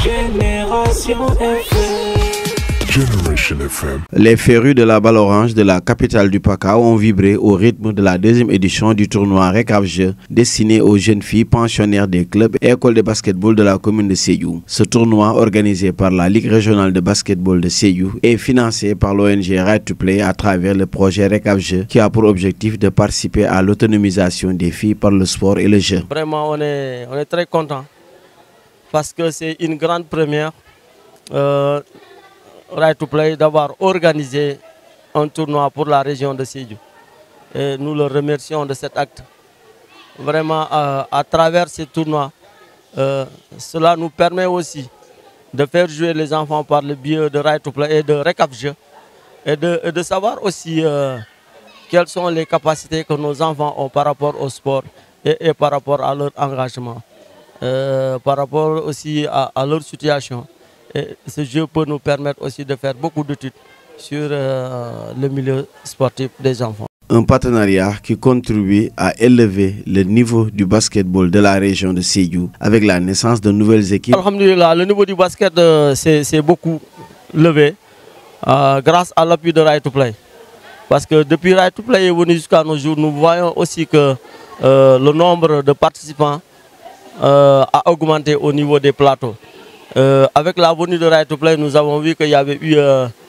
Génération FM. Generation FM. Les férus de la balle orange de la capitale du Pakao ont vibré au rythme de la deuxième édition du tournoi Recap-Jeux destiné aux jeunes filles pensionnaires des clubs et écoles de basketball de la commune de Sédhiou. Ce tournoi, organisé par la Ligue régionale de basketball de Sédhiou, est financé par l'ONG Right to Play à travers le projet Recap-Jeux qui a pour objectif de participer à l'autonomisation des filles par le sport et le jeu. Vraiment, on est très content parce que c'est une grande première. Right to Play d'avoir organisé un tournoi pour la région de Sédhiou. Et nous le remercions de cet acte. Vraiment, à travers ce tournoi, cela nous permet aussi de faire jouer les enfants par le biais de Right to Play et de Recap-Jeux et de savoir aussi quelles sont les capacités que nos enfants ont par rapport au sport et par rapport à leur engagement, par rapport aussi à leur situation. Et ce jeu peut nous permettre aussi de faire beaucoup d'études sur le milieu sportif des enfants. Un partenariat qui contribue à élever le niveau du basketball de la région de Sédhiou avec la naissance de nouvelles équipes. Alhamdulillah, le niveau du basket s'est beaucoup levé grâce à l'appui de Right to Play. Parce que depuis Right to Play est venu jusqu'à nos jours, nous voyons aussi que le nombre de participants a augmenté au niveau des plateaux. Avec la venue de Right to Play, nous avons vu qu'il y avait eu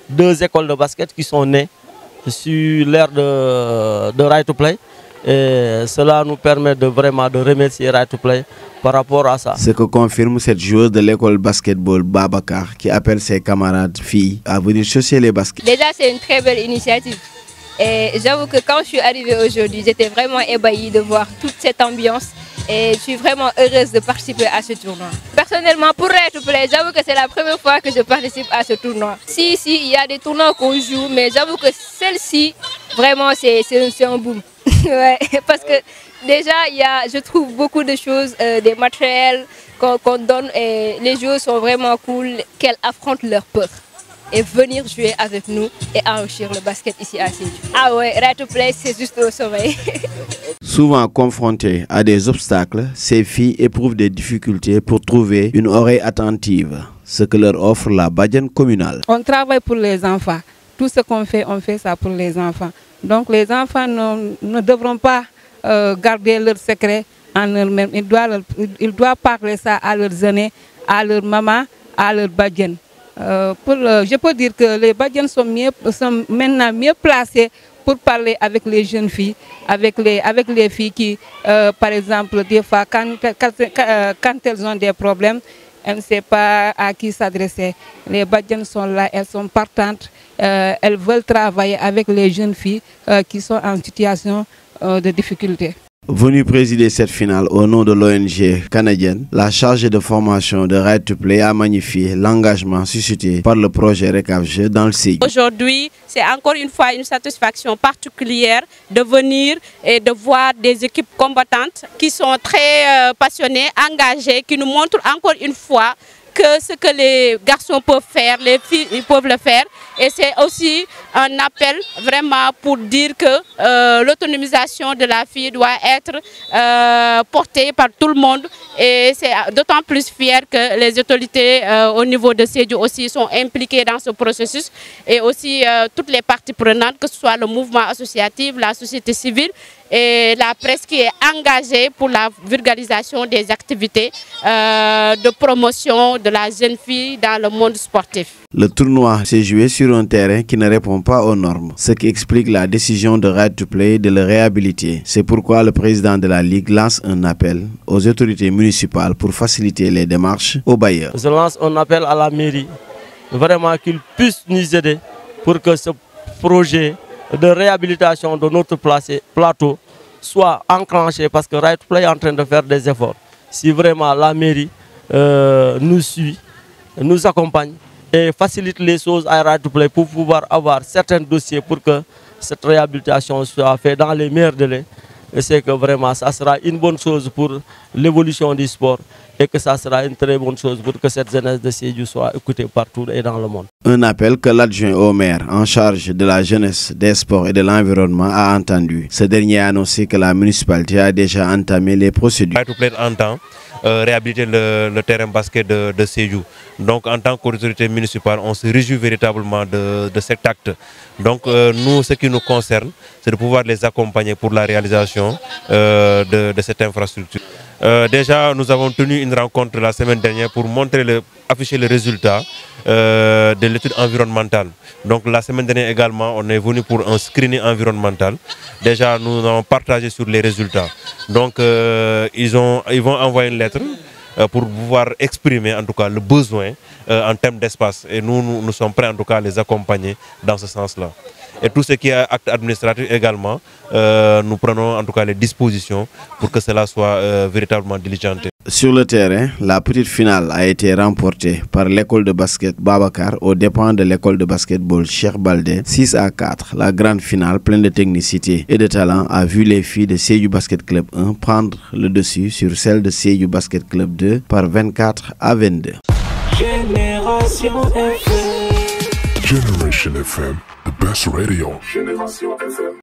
2 écoles de basket qui sont nées sur l'ère de Right to Play. Et cela nous permet de vraiment de remercier Right to Play par rapport à ça. Ce que confirme cette joueuse de l'école basketball Babacar qui appelle ses camarades filles à venir chercher les baskets. Déjà, c'est une très belle initiative. Et j'avoue que quand je suis arrivée aujourd'hui, j'étais vraiment ébahie de voir toute cette ambiance. Et je suis vraiment heureuse de participer à ce tournoi. Personnellement, pour Right to Play, j'avoue que c'est la première fois que je participe à ce tournoi. Si, il y a des tournois qu'on joue, mais j'avoue que celle-ci, vraiment, c'est un boom. Ouais, parce que déjà, je trouve beaucoup de choses, des matériels qu'on donne, et les joueurs sont vraiment cool, qu'elles affrontent leur peur et venir jouer avec nous et enrichir le basket ici à Sédhiou. Ah ouais, Right to Play, c'est juste au sommet. Souvent confrontées à des obstacles, ces filles éprouvent des difficultés pour trouver une oreille attentive, ce que leur offre la Badiane communale. On travaille pour les enfants. Tout ce qu'on fait, on fait ça pour les enfants. Donc les enfants ne devront pas garder leur secret en eux-mêmes. Ils doivent parler ça à leurs aînés, à leur maman, à leur Badiane. Je peux dire que les Badianes sont maintenant mieux placés pour parler avec les jeunes filles, avec les filles qui, par exemple, des fois, quand elles ont des problèmes, elles ne savent pas à qui s'adresser. Les Badianes sont là, elles sont partantes, elles veulent travailler avec les jeunes filles qui sont en situation de difficulté. Venue présider cette finale au nom de l'ONG canadienne, la chargée de formation de Right to Play a magnifié l'engagement suscité par le projet Recap-Jeux dans le Sédhiou. Aujourd'hui, c'est encore une fois une satisfaction particulière de venir et de voir des équipes combattantes qui sont très passionnées, engagées, qui nous montrent encore une fois que ce que les garçons peuvent faire, les filles ils peuvent le faire. Et c'est aussi un appel vraiment pour dire que l'autonomisation de la fille doit être portée par tout le monde. Et c'est d'autant plus fier que les autorités au niveau de Sédhiou aussi sont impliquées dans ce processus. Et aussi toutes les parties prenantes, que ce soit le mouvement associatif, la société civile et la presse qui est engagée pour la vulgarisation des activités de promotion de la jeune fille dans le monde sportif. Le tournoi s'est joué sur un terrain qui ne répond pas aux normes, ce qui explique la décision de Right to Play de le réhabiliter. C'est pourquoi le président de la Ligue lance un appel aux autorités municipales pour faciliter les démarches aux bailleurs. Je lance un appel à la mairie, vraiment qu'ils puissent nous aider pour que ce projet de réhabilitation de notre plateau soit enclenché, parce que Right to Play est en train de faire des efforts. Si vraiment la mairie nous suit, nous accompagne et facilite les choses à Right to Play pour pouvoir avoir certains dossiers pour que cette réhabilitation soit faite dans les meilleurs délais, et c'est que vraiment ça sera une bonne chose pour l'évolution du sport et que ça sera une très bonne chose pour que cette jeunesse de Sédhiou soit écoutée partout et dans le monde. Un appel que l'adjoint au maire en charge de la jeunesse, des sports et de l'environnement a entendu. Ce dernier a annoncé que la municipalité a déjà entamé les procédures. En temps, réhabiliter le terrain basket de Sédhiou. Donc en tant qu'autorité municipale, on se réjouit véritablement de cet acte. Donc nous, ce qui nous concerne, c'est de pouvoir les accompagner pour la réalisation de cette infrastructure. Déjà, nous avons tenu une rencontre la semaine dernière pour afficher les résultats de l'étude environnementale. Donc la semaine dernière également, on est venu pour un screening environnemental. Déjà, nous avons partagé sur les résultats. Donc ils vont envoyer une lettre pour pouvoir exprimer en tout cas le besoin en termes d'espace. Et nous sommes prêts en tout cas à les accompagner dans ce sens-là. Et tout ce qui est acte administratif également, nous prenons en tout cas les dispositions pour que cela soit véritablement diligenté. Sur le terrain, la petite finale a été remportée par l'école de basket Babacar aux dépens de l'école de basketball Cheikh Baldé 6-4. La grande finale pleine de technicité et de talent a vu les filles de Sédhiou Basket Club 1 prendre le dessus sur celles de Sédhiou Basket Club 2 par 24-22. Génération FM, the best radio. Génération FM.